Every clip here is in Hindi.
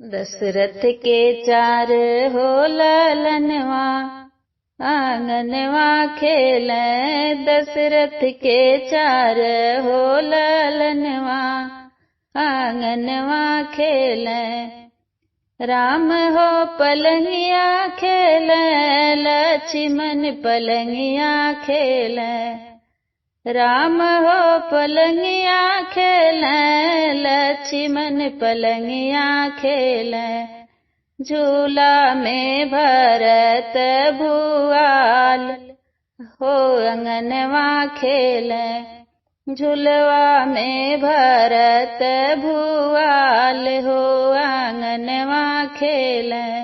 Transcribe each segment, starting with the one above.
दशरथ के चार हो ललनवा, आंगनवा खेले। दशरथ के चार हो ललनवा, आंगनवा खेले। राम हो पलंगिया खेले, लक्ष्मण पलंगिया खेले। राम हो पलंगिया खेले, लक्ष्मण पलंगिया खेले। झूला में भरत भुआल हो अंगनवा खेले। झूलवा में भरत भुआल हो आंगनवा खेले।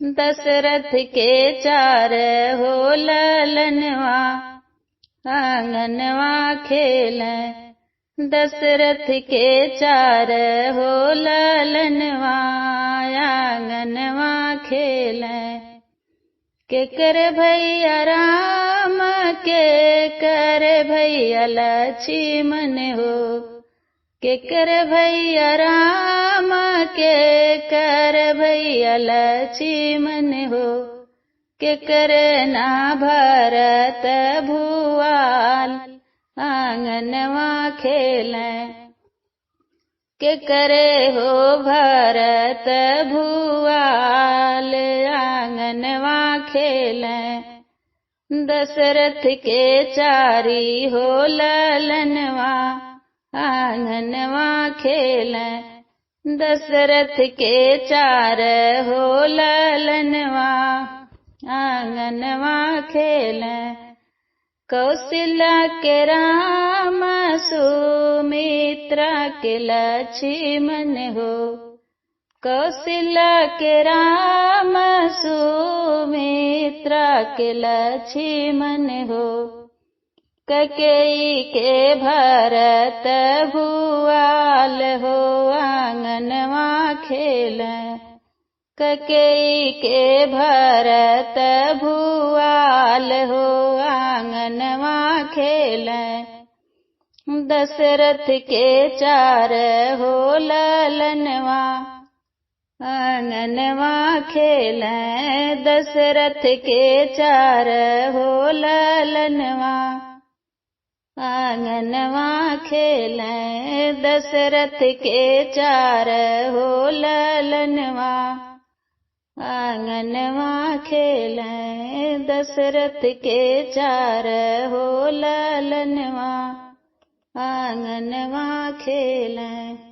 दशरथ के चार हो ललनवा, आंगनवा खेले। दशरथ के चार हो ललनवा, आंगनवा खेले। के कर भैया राम, के कर भैया लक्ष्मण हो। के कर भैया राम, के कर भैया लक्ष्मण हो। के करना भरत भुआल, आंगनवा खेले। के करे हो भरत भुआल, आंगनवा खेले। दशरथ के चारी हो ललनवा, आंगनवा खेले। दशरथ के चार हो ललनवा, आंगनवा खेले। कौशल्या के राम, सुमित्रा के लक्ष्मण हो। कौशल्या के राम, सुमित्रा के लक्ष्मण हो। कैकेयी के भरत भुआल हो, आंगनवा खेले। कैकेयी के भरत भुआल हो, आंगनवा खेले। दशरथ के चार हो ललनवा, आंगनवा खेले। दशरथ के चार हो ललनवा, आंगनवा खेले। दशरथ के चार हो ललनवा, आंगनवा खेले। दशरथ के चार हो ललनवा, आंगनवा खेले।